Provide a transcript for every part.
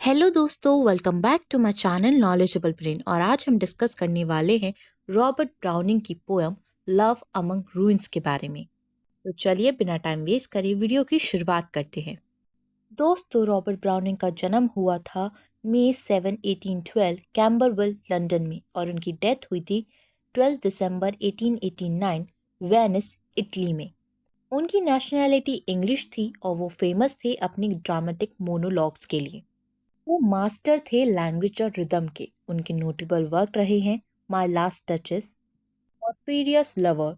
Hello दोस्तों, welcome back to my channel knowledgeable brain. और आज हम डिस्कस करने वाले हैं रॉबर्ट ब्राउनिंग की पोएम लव अमंग रूइंस के बारे में। तो चलिए बिना टाइम वेस्ट करे वीडियो की शुरुआत करते हैं। दोस्तों, रॉबर्ट ब्राउनिंग का जन्म हुआ था मई 7, 1812 कैम्बरवेल, लंदन में, और उनकी डेथ हुई थी 12 दिसंबर 1889 वेनिस, इटली में। उनकी नेशनैलिटी इंग्लिश थी और वो फेमस थे अपनी ड्रामेटिक मोनोलॉग्स के लिए। वो मास्टर थे लैंग्वेज और रिदम के। उनके नोटेबल वर्क रहे हैं my last touches, Orpheus lover,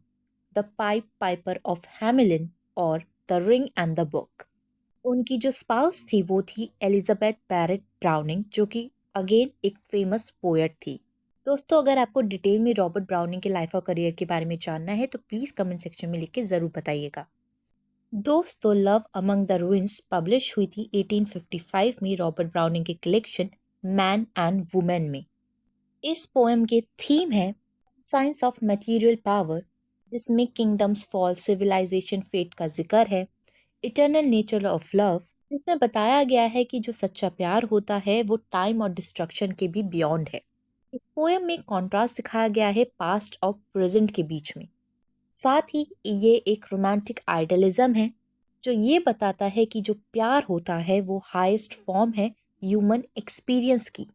the pipe piper of Hamelin और the ring and the book. उनकी जो स्पाउस थी वो थी एलिजाबेथ बैरेट ब्राउनिंग, जो कि अगेन एक फेमस पोएट थी। दोस्तों, अगर आपको डिटेल में रॉबर्ट ब्राउनिंग के लाइफ और करियर के बारे में जानना है तो प्लीज़ कमेंट सेक्शन में लिख के ज़रूर बताइएगा। दोस्तों, love among the ruins publish हुई थी 1855 में रॉबर्ट ब्राउनिंग के कलेक्शन मैन एंड वुमेन में। इस पोएम के थीम है साइंस ऑफ मटेरियल पावर, जिसमें किंगडम्स फॉल, सिविलाइजेशन, फेट का जिक्र है, इटर्नल नेचर ऑफ लव, जिसमें बताया गया है कि जो सच्चा प्यार होता है वो टाइम और डिस्ट्रक्शन के भी बियॉन्ड है। इस पोएम में कॉन्ट्रास्ट दिखाया गया है पास्ट और प्रेजेंट के बीच में। साथ ही ये एक रोमांटिक आइडलिज्म है जो ये बताता है कि जो प्यार होता है वो हाईएस्ट फॉर्म है ह्यूमन एक्सपीरियंस की।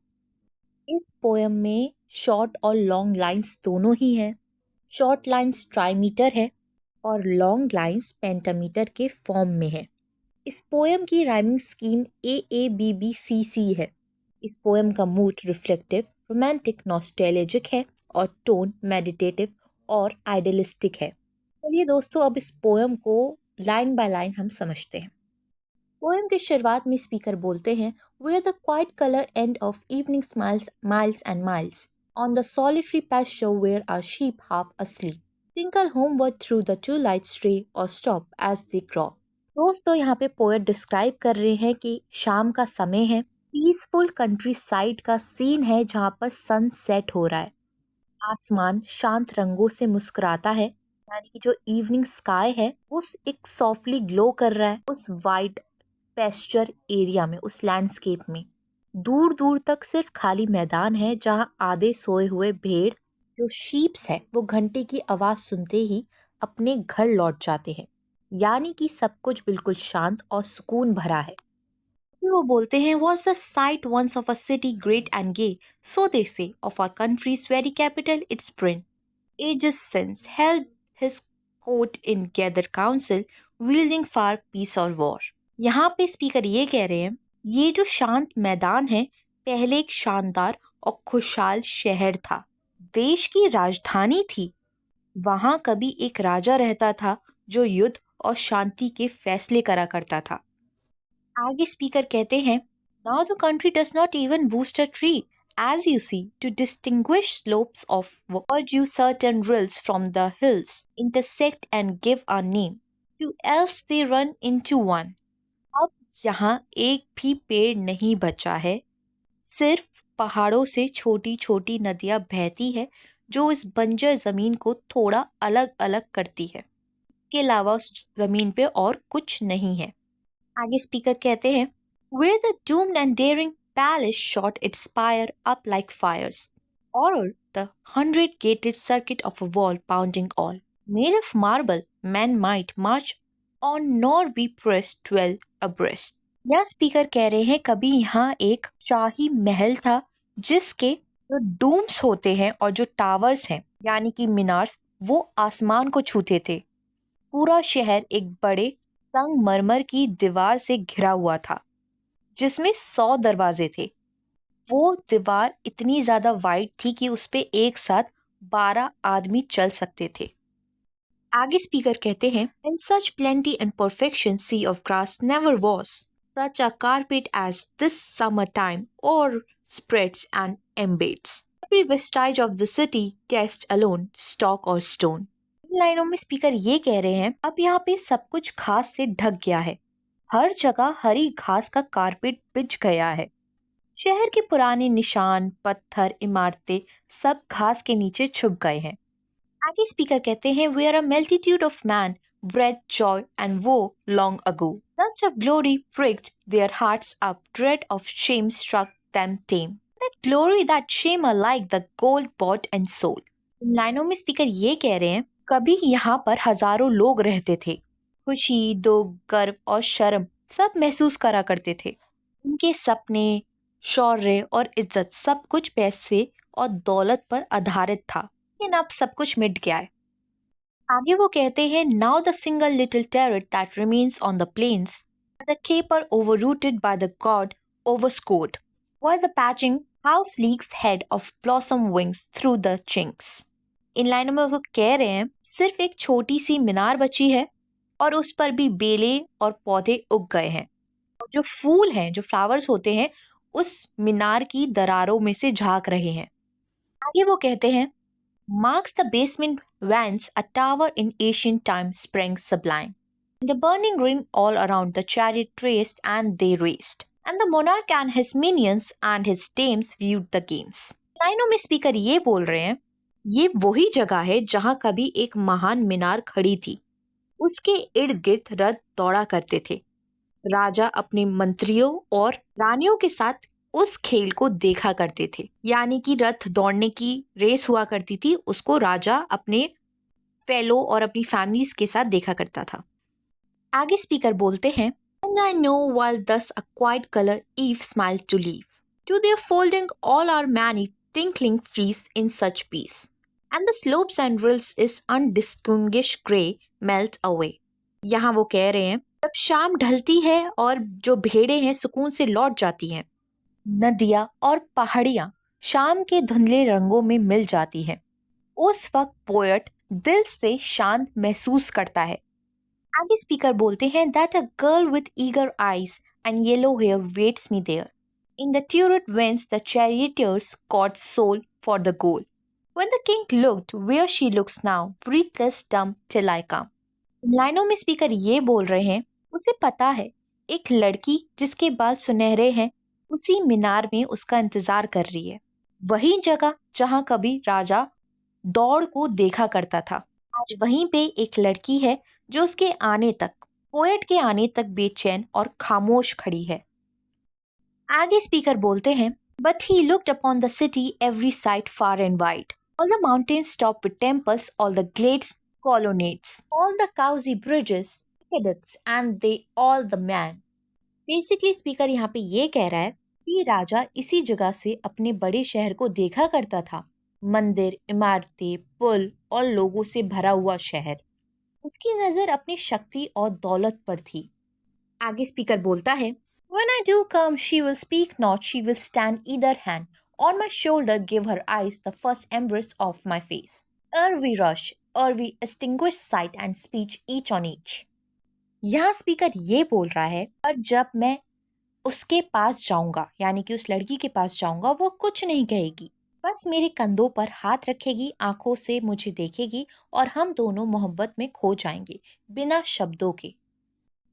इस पोएम में शॉर्ट और लॉन्ग लाइंस दोनों ही हैं। शॉर्ट लाइंस ट्राइमीटर है और लॉन्ग लाइंस पेंटामीटर के फॉर्म में है। इस पोएम की राइमिंग स्कीम AABBCC है। इस पोएम का मूड रिफ्लेक्टिव, रोमांटिक, नॉस्टैल्जिक है और टोन मेडिटेटिव और आइडियलिस्टिक है। चलिए दोस्तों, अब इस पोएम को लाइन बाय लाइन हम समझते हैं। पोएम की शुरुआत में स्पीकर बोलते हैं, where the quiet colour end of evening smiles miles and miles on the solitary pasture where our sheep half asleep tinkle homeward through the twilight stray or stop as they crop। दोस्तों, यहाँ पे poet describe कर रहे हैं कि शाम का समय है, पीसफुल कंट्री साइड का सीन है जहाँ पर सन सेट हो रहा है। आसमान शांत रंगों से मुस्कुराता है, यानी कि जो इवनिंग स्काई है उस एक सॉफ्टली ग्लो कर रहा है उस वाइड पेस्चर एरिया में, उस लैंडस्केप में। दूर दूर तक सिर्फ खाली मैदान है जहाँ आधे सोए हुए भेड़, जो शीप्स है, वो घंटे की आवाज सुनते ही अपने घर लौट जाते हैं। यानी कि सब कुछ बिल्कुल शांत और सुकून भरा है। फिर वो बोलते हैं, was the sight once of a city great and gay, so they say, of our country's very capital its prince. Ages since held his court in gather council, wielding far peace or war। यहाँ पे speaker ये कह रहे हैं, ये जो शांत मैदान है पहले एक शानदार और खुशहाल शहर था, देश की राजधानी थी। वहां कभी एक राजा रहता था जो युद्ध और शांति के फैसले करा करता था। आगे स्पीकर कहते हैं, now the country does not even boost a tree as you see to distinguish slopes of verdure, certain rills from the hills intersect and give a name to, else they run into one। अब यहाँ एक भी पेड़ नहीं बचा है, सिर्फ पहाड़ों से छोटी छोटी नदियां बहती है जो इस बंजर जमीन को थोड़ा अलग अलग करती है। के अलावा उस जमीन पे और कुछ नहीं है। आगे स्पीकर कहते हैं, where the doomed and daring palace shot its spire up like fires, or the 100-gated circuit of a wall pounding all, made of marble, men might march on nor be pressed well abreast। यह speaker कह रहे हैं, कभी यहाँ एक शाही महल था जिसके जो डूम्स होते हैं और जो टावर्स हैं यानी कि मीनार्स, वो आसमान को छूते थे। पूरा शहर एक बड़े संगमरमर की दीवार से घिरा हुआ था जिसमें 100 दरवाजे थे। वो दीवार इतनी ज्यादा वाइड थी कि उस पे एक साथ 12 आदमी चल सकते थे। आगे स्पीकर कहते हैं, in such plenty and perfection sea of grass never was such a carpet as this summer time o'erspreads and embeds every vestige of the city cast alone stock or stone। इन लाइनों में speaker ये कह रहे हैं, अब यहाँ पे सब कुछ घास से ढक गया है, हर जगह हरी घास का कारपेट बिछ गया है। शहर के पुराने निशान, पत्थर, इमारतें सब घास के नीचे छुप गए हैं। आगे स्पीकर कहते हैं, where a multitude of men bred joy and woe long ago. Lust of glory pricked their hearts up, dread of shame struck them tame. That glory, that shame alike the gold bought and sold. इन लाइनों में speaker ये कह रहे हैं, कभी यहाँ पर हजारों लोग रहते थे, खुशी, दुख, गर्व और शर्म सब महसूस करा करते थे। उनके सपने, शौर्य और इज्जत सब कुछ पैसे और दौलत पर आधारित था, लेकिन अब सब कुछ मिट गया है। आगे वो कहते हैं, now the single little turret that remains on the plains, the caper overrooted by the god overscored, while the patching house leaks head of blossom wings through the chinks. इन लाइनों में वो कह रहे हैं, सिर्फ एक छोटी सी मीनार बची है और उस पर भी बेले और पौधे उग गए हैं। और जो फूल हैं, जो फ्लावर्स होते हैं, उस मीनार की दरारों में से झांक रहे हैं। आगे वो कहते हैं, marks the basement whence a tower in ancient time sprang sublime. The burning ring all around the chariot traced and they raced, and the monarch and his minions and his dames viewed the games. लाइनों में speaker ये बोल रहे हैं, ये वही जगह है जहां कभी एक महान मीनार खड़ी थी। उसके इर्द गिर्द रथ दौड़ा करते थे। राजा अपने मंत्रियों और रानियों के साथ उस खेल को देखा करते थे, यानी कि रथ दौड़ने की रेस हुआ करती थी, उसको राजा अपने फेलो और अपनी फैमिलीज के साथ देखा करता था। आगे स्पीकर बोलते हैं, And I know while thus a quiet color Eve smiled to leave, to their folding all our many tinkling fleece in such peace, and the slopes and rills is undistinguished grey melt away. यहाँ वो कह रहे हैं, जब शाम ढलती है और जो भेड़ें हैं सुकून से लौट जाती हैं, नदियाँ और पहाड़ियाँ शाम के धुंधले रंगों में मिल जाती हैं, उस वक्त पोएट दिल से शांत महसूस करता है। आगे स्पीकर बोलते हैं, that a girl with eager eyes and yellow hair waits me there in the turret whence the charioteers caught soul for the goal. When the king looked where she looks now, breathless dumb till I come. लाइनों में speaker ये बोल रहे हैं, उसे पता है एक लड़की जिसके बाल सुनहरे हैं उसी मीनार में उसका इंतजार कर रही है, वही जगह जहां कभी राजा दौड़ को देखा करता था। आज वहीं पे एक लड़की है जो उसके आने तक, पोएट के आने तक बेचैन और खामोश खड़ी है। आगे स्पीकर बोलते हैं, but he looked upon the city every side far and wide, all the mountains top with temples, all the glades colonnades, all the cowsy bridges, aqueducts, and they all the man. Basically speaker यहाँ पे ये कह रहा है कि राजा इसी जगह से अपने बड़े शहर को देखा करता था, मंदिर, इमारतें, पुल और लोगों से भरा हुआ शहर। उसकी नजर अपनी शक्ति और दौलत पर थी। आगे स्पीकर बोलता है, When I do come, she will speak not, she will stand either hand on my shoulder, give her eyes the first embrace of my face. Ere we rush, ere we extinguish sight and speech each on each. यहाँ speaker ये बोल रहा है, और जब मैं उसके पास जाऊंगा, यानी कि उस लड़की के पास जाऊंगा, वो कुछ नहीं कहेगी, बस मेरे कंधों पर हाथ रखेगी, आंखों से मुझे देखेगी और हम दोनों मोहब्बत में खो जाएंगे बिना शब्दों के।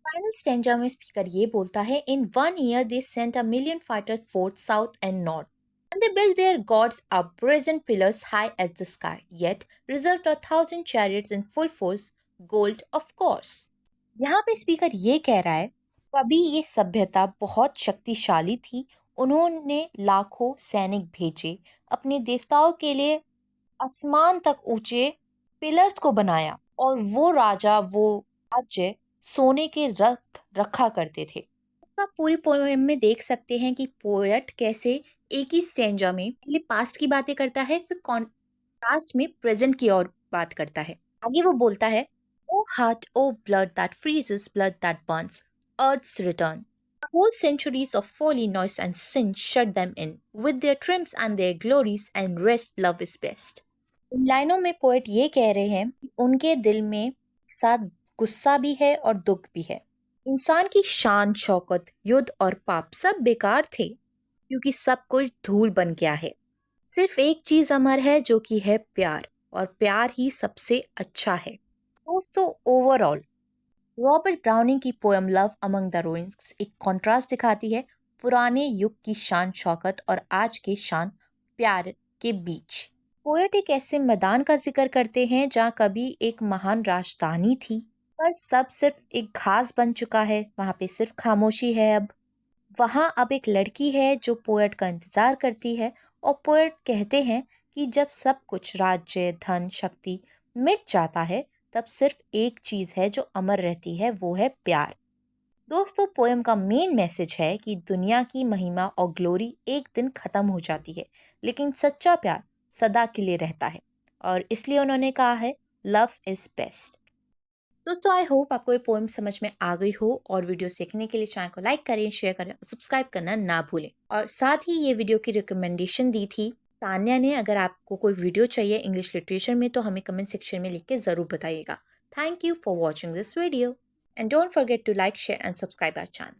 फाइनल स्टेंजा में स्पीकर ये बोलता है, इन 1 year they sent a million fighters forth south and north. And they built their gods up brazen pillars high as the sky, yet reserved 1,000 chariots in full force, gold of course. यहाँ पे speaker ये कह रहा है, कभी ये सभ्यता बहुत शक्तिशाली थी, उन्होंने लाखों सैनिक भेजे, अपने देवताओं के लिए आसमान तक ऊंचे पिलर्स को बनाया, और वो राजा, वो राज्य सोने के रथ रखा करते थे। आप पूरी पोएम में देख सकते हैं कि पोएट कैसे एक ही स्टेंजा में पहले पास्ट की बातें करता है, फिर कॉन्ट्रास्ट में प्रेजेंट की ओर बात करता है। आगे वो बोलता है, O heart, O blood that freezes, blood that burns, earth's return, whole centuries of folly, noise and sin shut them in with their triumphs and their glories, and rest love is best. इन लाइनों में poet ये कह रहे हैं कि उनके दिल में साथ गुस्सा भी है और दुख भी है। इंसान की शान, शौकत, युद्ध और पाप सब बेकार थे, क्योंकि सब कुछ धूल बन गया है। सिर्फ एक चीज अमर है, जो कि है प्यार, और प्यार ही सबसे अच्छा है। दोस्तों, ओवरऑल रॉबर्ट ब्राउनिंग की poem love among the ruins एक कॉन्ट्रास्ट दिखाती है पुराने युग की शान शौकत और आज के शान प्यार के बीच। पोएट एक ऐसे मैदान का जिक्र करते हैं जहाँ कभी एक महान राजधानी थी पर सब सिर्फ एक घास बन चुका है, वहाँ पे सिर्फ खामोशी है अब। वहाँ अब एक लड़की है जो पोएट का इंतजार करती है, और पोएट कहते हैं कि जब सब कुछ राज्य, धन, शक्ति मिट जाता है, तब सिर्फ एक चीज है जो अमर रहती है, वो है प्यार। दोस्तों, पोएम का मेन मैसेज है कि दुनिया की महिमा और ग्लोरी एक दिन खत्म हो जाती है, लेकिन सच्चा प्यार सदा के लिए रहता है। और इसलिए उन्होंने कहा है, लव इज बेस्ट। दोस्तों, आई होप आपको ये पोएम समझ में आ गई हो, और वीडियो सीखने के लिए चैनल को लाइक करें, शेयर करें और सब्सक्राइब करना ना भूलें। और साथ ही ये वीडियो की रिकमेंडेशन दी थी तान्या ने। अगर आपको कोई वीडियो चाहिए इंग्लिश लिटरेचर में तो हमें कमेंट सेक्शन में लिख के ज़रूर बताइएगा। Thank you for watching this video and don't forget to like, share and subscribe our channel.